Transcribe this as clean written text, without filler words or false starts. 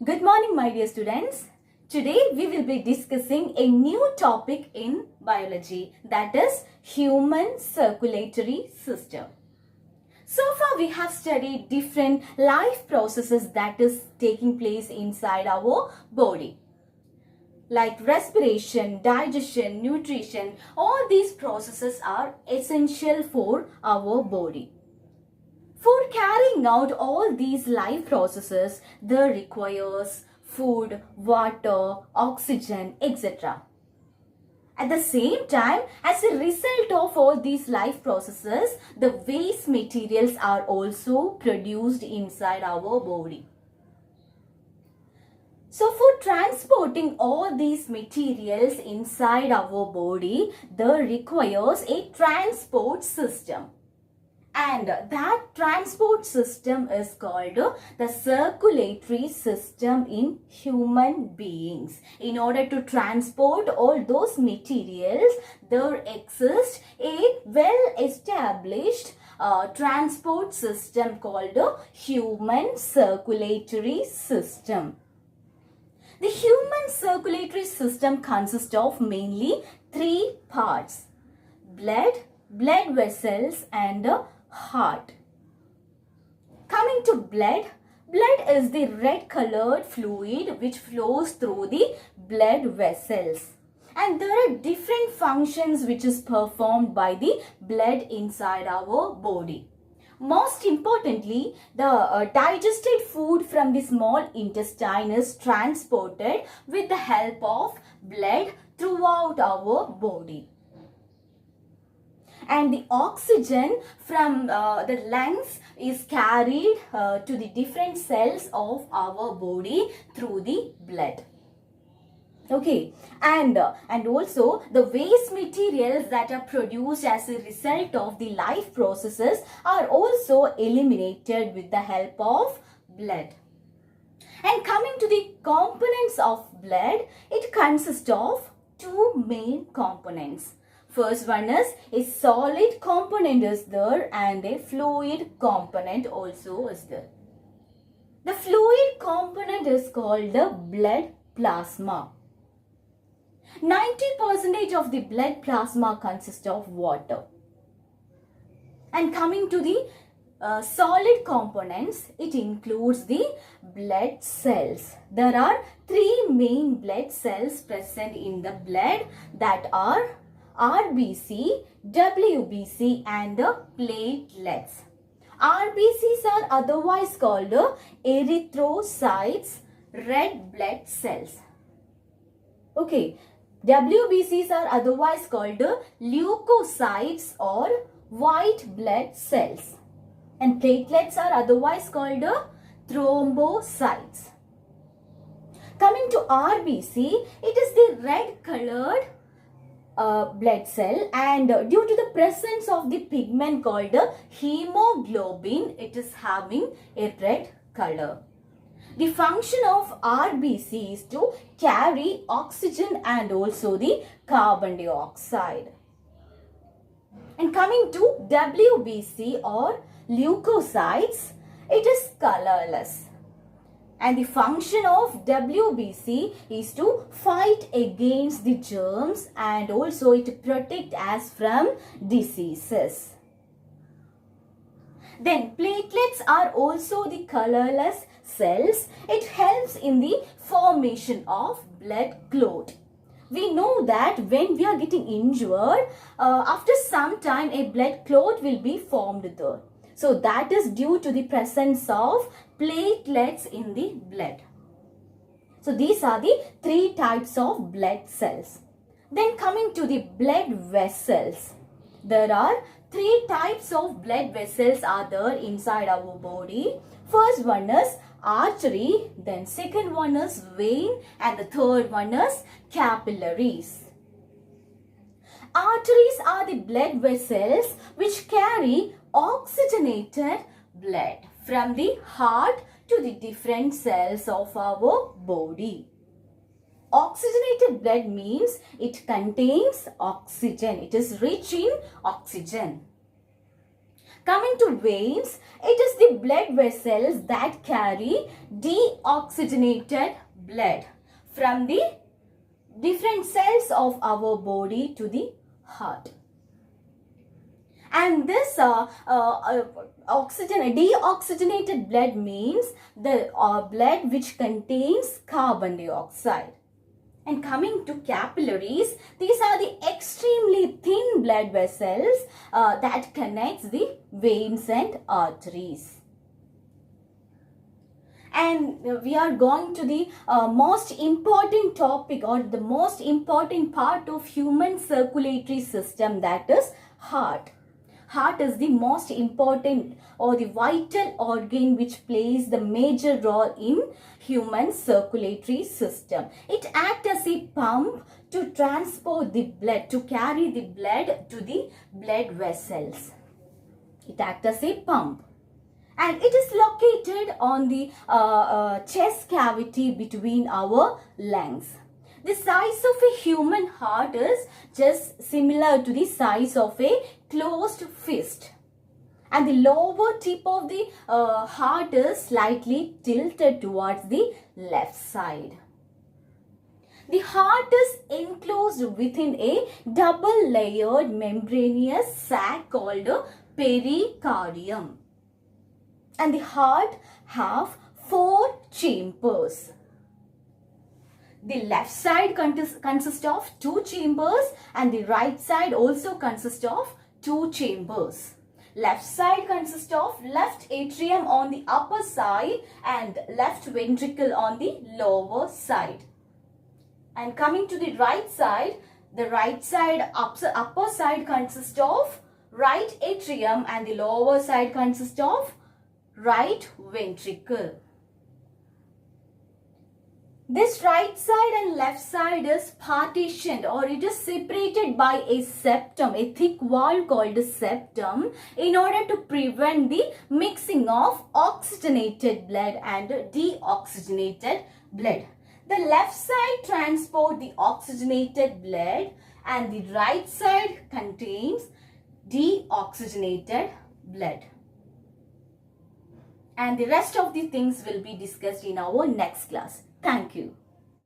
Good morning, my dear students. Today we will be discussing a new topic in biology, that is human circulatory system. So far we have studied different life processes that is taking place inside our body. Like respiration, digestion, nutrition, all these processes are essential for our body. For carrying out all these life processes, there requires food, water, oxygen, etc. At the same time, as a result of all these life processes, the waste materials are also produced inside our body. So for transporting all these materials inside our body, there requires a transport system. And that transport system is called the circulatory system in human beings. In order to transport all those materials, there exists a well-established transport system called the human circulatory system. The human circulatory system consists of mainly three parts: blood, blood vessels, and heart. Coming to blood, blood is the red colored fluid which flows through the blood vessels. And there are different functions which is performed by the blood inside our body. Most importantly, the digested food from the small intestine is transported with the help of blood throughout our body. And the oxygen from the lungs is carried to the different cells of our body through the blood. Okay, and also the waste materials that are produced as a result of the life processes are also eliminated with the help of blood. And coming to the components of blood, it consists of two main components. First one is a solid component is there and a fluid component also is there. The fluid component is called the blood plasma. 90% of the blood plasma consists of water. And coming to the solid components, it includes the blood cells. There are three main blood cells present in the blood, that are RBC, WBC, and the platelets. RBCs are otherwise called erythrocytes, red blood cells. Okay, WBCs are otherwise called leukocytes or white blood cells. And platelets are otherwise called thrombocytes. Coming to RBC, it is the red colored blood cell, and due to the presence of the pigment called hemoglobin, it is having a red color. The function of RBC is to carry oxygen and also the carbon dioxide. And coming to WBC or leukocytes, it is colorless. And the function of WBC is to fight against the germs and also it protect us from diseases. Then platelets are also the colorless cells. It helps in the formation of blood clot. We know that when we are getting injured, after some time a blood clot will be formed there. So that is due to the presence of platelets in the blood. So these are the three types of blood cells. Then coming to the blood vessels. There are three types of blood vessels are there inside our body. First one is artery, then second one is vein, and the third one is capillaries. Arteries are the blood vessels which carry oxygenated blood from the heart to the different cells of our body. Oxygenated blood means it contains oxygen. It is rich in oxygen. Coming to veins, it is the blood vessels that carry deoxygenated blood from the different cells of our body to the heart. And this deoxygenated blood means the blood which contains carbon dioxide. And coming to capillaries, these are the extremely thin blood vessels that connects the veins and arteries. And we are going to the most important topic, or the most important part of human circulatory system, that is heart. Heart is the most important or the vital organ which plays the major role in human circulatory system. It acts as a pump to transport the blood, to carry the blood to the blood vessels. It acts as a pump. And it is located on the chest cavity between our lungs. The size of a human heart is just similar to the size of a closed fist. And the lower tip of the heart is slightly tilted towards the left side. The heart is enclosed within a double-layered membranous sac called a pericardium. And the heart have 4 chambers. The left side consists of 2 chambers, and the right side also consists of 2 chambers. Left side consists of left atrium on the upper side and left ventricle on the lower side. And coming to the right side upper side consists of right atrium, and the lower side consists of right ventricle. This right side and left side is partitioned, or it is separated by a septum, a thick wall called a septum, in order to prevent the mixing of oxygenated blood and deoxygenated blood. The left side transports the oxygenated blood and the right side contains deoxygenated blood. And the rest of the things will be discussed in our next class. Thank you.